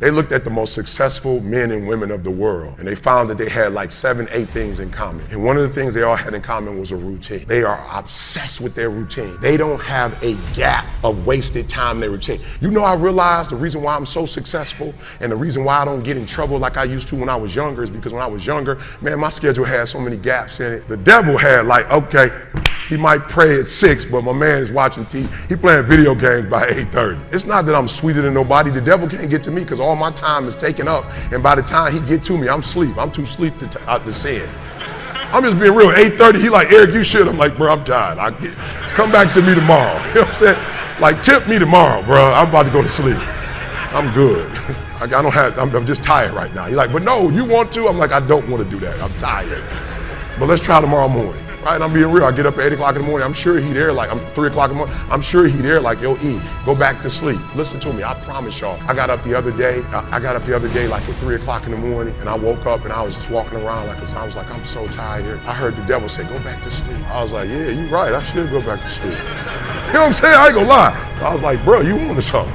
They looked at the most successful men and women of the world, and they found that they had like 7, 8 things in common. And one of the things they all had in common was a routine. They are obsessed with their routine. They don't have a gap of wasted time in their routine. You know, I realized the reason why I'm so successful and the reason why I don't get in trouble like I used to when I was younger is because when I was younger, man, my schedule had so many gaps in it. The devil had like, okay, he might pray at 6, but my man is watching TV. He playing video games by 8:30. It's not that I'm sweeter than nobody. The devil can't get to me because all my time is taken up. And by the time he get to me, I'm asleep. I'm too asleep to sin. I'm just being real. 8:30, he like, Eric, you should. I'm like, bro, I'm tired. Come back to me tomorrow. You know what I'm saying? Like, tip me tomorrow, bro. I'm about to go to sleep. I'm good. I'm just tired right now. He's like, but no, you want to? I'm like, I don't want to do that. I'm tired. But let's try tomorrow morning. Right, I'm being real. I get up at 8 o'clock in the morning. I'm sure he there like, I'm 3 o'clock in the morning. I'm sure he there like, yo, E, go back to sleep. Listen to me, I promise y'all. I got up the other day like at 3 o'clock in the morning, and I woke up and I was just walking around like, I was like, I'm so tired. I heard the devil say, go back to sleep. I was like, yeah, you're right. I should go back to sleep. You know what I'm saying? I ain't gonna lie. I was like, bro, you on something.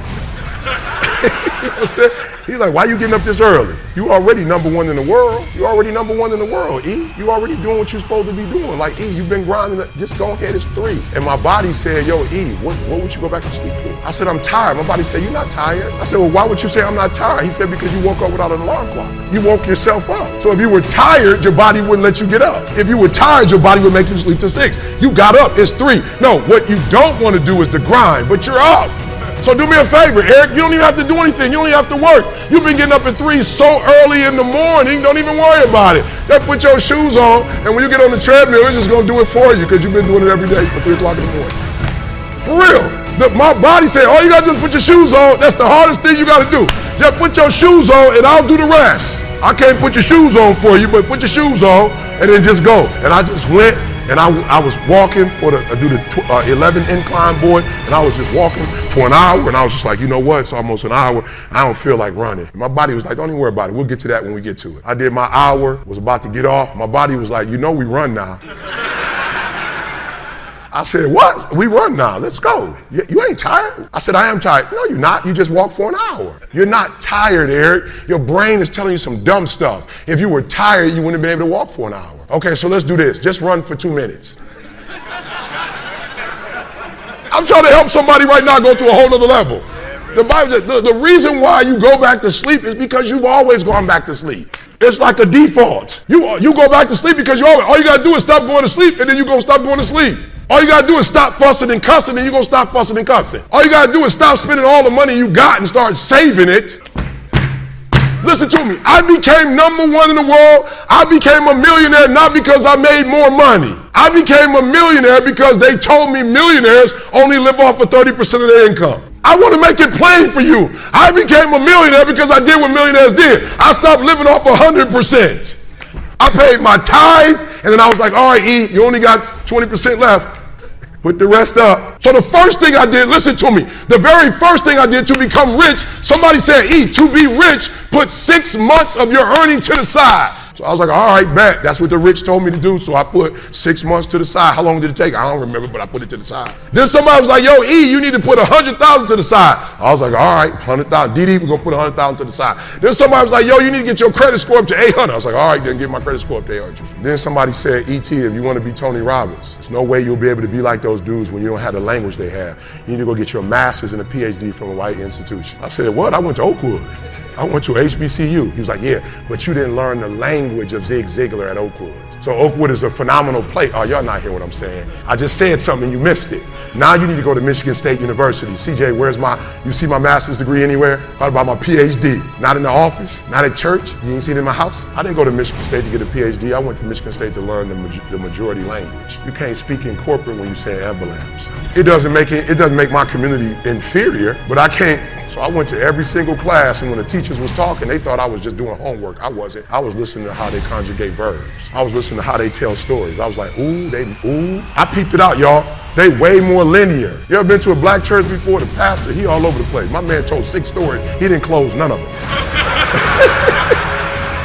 You know what I'm saying? He's like, why you getting up this early? You already number one in the world. You already number one in the world, E. You already doing what you're supposed to be doing. Like, E, you've been grinding, just go ahead, it's 3. And my body said, yo, E, what would you go back to sleep for? I said, I'm tired. My body said, you're not tired. I said, well, why would you say I'm not tired? He said, because you woke up without an alarm clock. You woke yourself up. So if you were tired, your body wouldn't let you get up. If you were tired, your body would make you sleep to 6. You got up, it's 3. No, what you don't want to do is the grind, but you're up. So do me a favor, Eric, you don't even have to do anything. You don't even have to work. You've been getting up at 3 so early in the morning, don't even worry about it. Just put your shoes on, and when you get on the treadmill, it's just gonna do it for you because you've been doing it every day for 3 o'clock in the morning. For real. My body said, all you gotta do is put your shoes on. That's the hardest thing you gotta do. Just put your shoes on and I'll do the rest. I can't put your shoes on for you, but put your shoes on and then just go. And I just went. And I was walking do the 11 incline board, and I was just walking for an hour, and I was just like, you know what, it's almost an hour, I don't feel like running. And my body was like, don't even worry about it, we'll get to that when we get to it. I did my hour, was about to get off, my body was like, you know we run now. I said, what? We run now, let's go. You ain't tired? I said, I am tired. No, you're not, you just walked for an hour. You're not tired, Eric. Your brain is telling you some dumb stuff. If you were tired, you wouldn't have been able to walk for an hour. Okay, so let's do this. Just run for 2 minutes. I'm trying to help somebody right now go to a whole other level. The Bible says the reason why you go back to sleep is because you've always gone back to sleep. It's like a default. You go back to sleep because all you gotta do is stop going to sleep, and then you gonna stop going to sleep. All you gotta do is stop fussing and cussing, and you're gonna stop fussing and cussing. All you gotta do is stop spending all the money you got and start saving it. Listen to me, I became number 1 in the world. I became a millionaire not because I made more money. I became a millionaire because they told me millionaires only live off of 30% of their income. I want to make it plain for you. I became a millionaire because I did what millionaires did. I stopped living off 100%. I paid my tithe, and then I was like, all right, E, you only got 20% left. Put the rest up. So the first thing I did, listen to me, the very first thing I did to become rich, somebody said, E, to be rich, put 6 months of your earning to the side. So I was like, all right, bet. That's what the rich told me to do. So I put 6 months to the side. How long did it take? I don't remember, but I put it to the side. Then somebody was like, yo, E, you need to put 100,000 to the side. I was like, all right, 100,000. DD, we're gonna put 100,000 to the side. Then somebody was like, yo, you need to get your credit score up to 800. I was like, all right, then get my credit score up to 800. Then somebody said, ET, if you want to be Tony Robbins, there's no way you'll be able to be like those dudes when you don't have the language they have. You need to go get your master's and a PhD from a white institution. I said, what? I went to Oakwood. I went to HBCU. He was like, yeah, but you didn't learn the language of Zig Ziglar at Oakwood. So Oakwood is a phenomenal place. Oh, y'all not hear what I'm saying. I just said something, you missed it. Now you need to go to Michigan State University. CJ, you see my master's degree anywhere? What about my PhD? Not in the office, not at church. You ain't seen it in my house? I didn't go to Michigan State to get a PhD. I went to Michigan State to learn the majority language. You can't speak in corporate when you say ambulance. It doesn't make my community inferior, but I can't. So I went to every single class, and when the teachers was talking, they thought I was just doing homework. I wasn't. I was listening to how they conjugate verbs. I was listening to how they tell stories. I was like, ooh. I peeped it out, y'all. They way more linear. You ever been to a black church before? The pastor, he all over the place. My man told 6 stories. He didn't close none of them.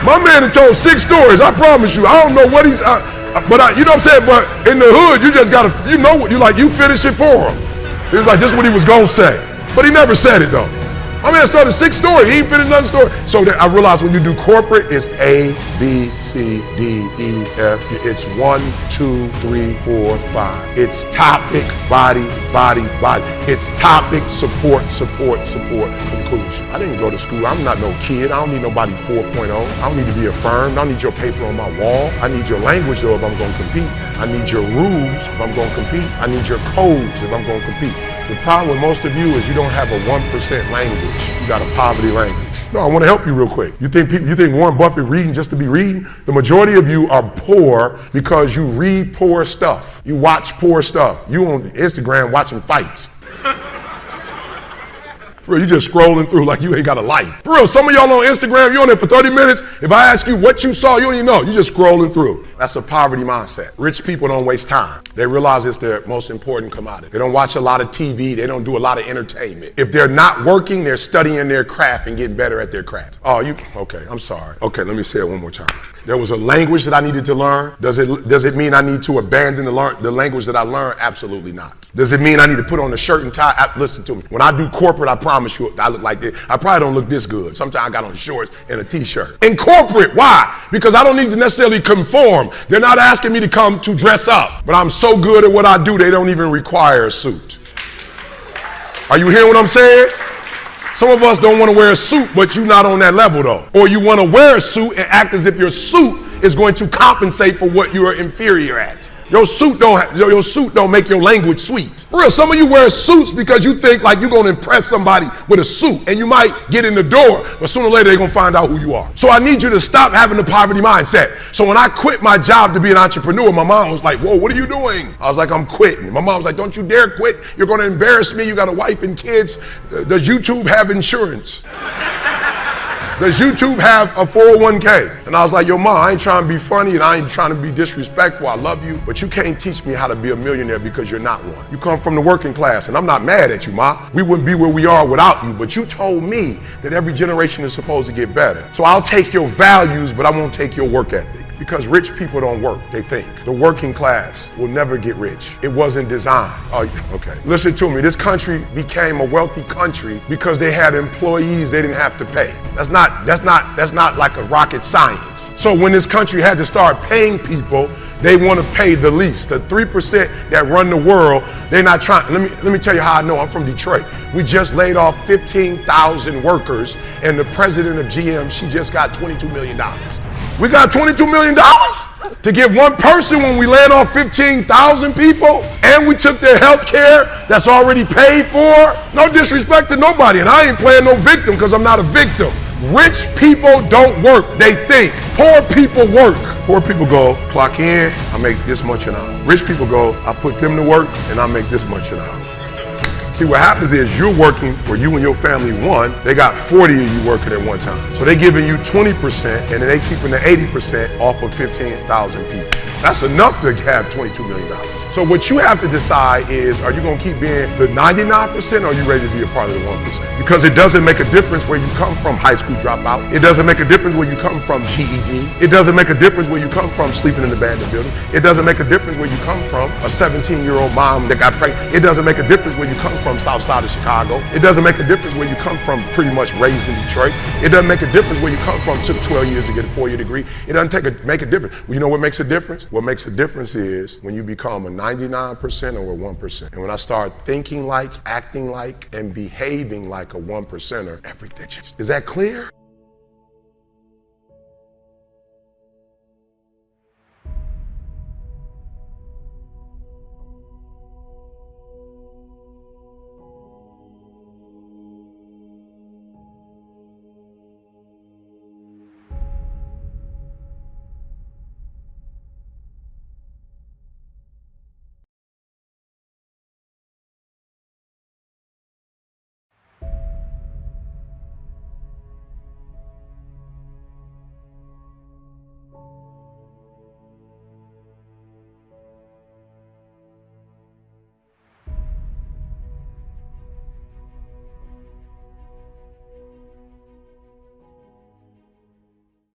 My man had told 6 stories. I promise you. I don't know what you know what I'm saying? But in the hood, you just gotta, you finish it for him. He was like, this is what he was gonna say. But he never said it though. My man started 6 stores. He ain't finished another store. So I realized when you do corporate, it's A, B, C, D, E, F. It's 1, 2, 3, 4, 5. It's topic, body, body, body. It's topic, support, support, support, conclusion. I didn't go to school. I'm not no kid. I don't need nobody 4.0. I don't need to be affirmed. I don't need your paper on my wall. I need your language though if I'm going to compete. I need your rules if I'm going to compete. I need your codes if I'm going to compete. The problem with most of you is you don't have a 1% language. You got a poverty language. No, I want to help you real quick. You think Warren Buffett reading just to be reading? The majority of you are poor because you read poor stuff. You watch poor stuff. You on Instagram watching fights. For real, you just scrolling through like you ain't got a life. For real, some of y'all on Instagram, you on there for 30 minutes. If I ask you what you saw, you don't even know. You just scrolling through. That's a poverty mindset. Rich people don't waste time. They realize it's their most important commodity. They don't watch a lot of TV. They don't do a lot of entertainment. If they're not working, they're studying their craft and getting better at their craft. Okay, I'm sorry. Okay, let me say it one more time. There was a language that I needed to learn. Does it mean I need to abandon the language that I learned? Absolutely not. Does it mean I need to put on a shirt and tie? Listen to me. When I do corporate, I promise you, I look like this. I probably don't look this good. Sometimes I got on shorts and a t-shirt. In corporate, why? Because I don't need to necessarily conform. They're not asking me to come to dress up, but I'm so good at what I do, they don't even require a suit. Are you hearing what I'm saying? Some of us don't want to wear a suit, but you're not on that level though. Or you want to wear a suit and act as if your suit is going to compensate for what you are inferior at. Your suit don't make your language sweet. For real, some of you wear suits because you think like you're gonna impress somebody with a suit, and you might get in the door, but sooner or later they're gonna find out who you are. So I need you to stop having the poverty mindset. So when I quit my job to be an entrepreneur, my mom was like, whoa, what are you doing? I was like, I'm quitting. My mom was like, don't you dare quit. You're gonna embarrass me. You got a wife and kids. Does YouTube have insurance? Does YouTube have a 401k? And I was like, yo, Ma, I ain't trying to be funny and I ain't trying to be disrespectful. I love you, but you can't teach me how to be a millionaire because you're not one. You come from the working class, and I'm not mad at you, Ma. We wouldn't be where we are without you, but you told me that every generation is supposed to get better. So I'll take your values, but I won't take your work ethic. Because rich people don't work, they think. The working class will never get rich. It wasn't designed. Oh, okay. Listen to me, this country became a wealthy country because they had employees they didn't have to pay. That's not like a rocket science. So when this country had to start paying people, they want to pay the least. The 3% that run the world, they're not trying. Let me tell you how I know. I'm from Detroit. We just laid off 15,000 workers, and the president of GM, she just got $22 million. We got $22 million to give one person when we laid off 15,000 people, and we took their health care that's already paid for. No disrespect to nobody, and I ain't playing no victim because I'm not a victim. Rich people don't work, they think. Poor people work. Poor people go, clock in, I make this much an hour. Rich people go, I put them to work and I make this much an hour. See, what happens is you're working for you and your family one, they got 40 of you working at one time. So they giving you 20% and then they keeping the 80% off of 15,000 people. That's enough to have $22 million. So what you have to decide is, are you gonna keep being the 99% or are you ready to be a part of the 1%? Because it doesn't make a difference where you come from, high school dropout. It doesn't make a difference where you come from, GED. It doesn't make a difference where you come from, sleeping in the abandoned building. It doesn't make a difference where you come from, a 17-year-old mom that got pregnant. It doesn't make a difference where you come from, south side of Chicago. It doesn't make a difference where you come from, pretty much raised in Detroit. It doesn't make a difference where you come from, took 12 years to get a 4-year degree. It doesn't make a difference. Well, you know what makes a difference? What makes a difference is when you become a 99% or a 1%. And when I start thinking like, acting like, and behaving like a 1%er, everything changes. Is that clear?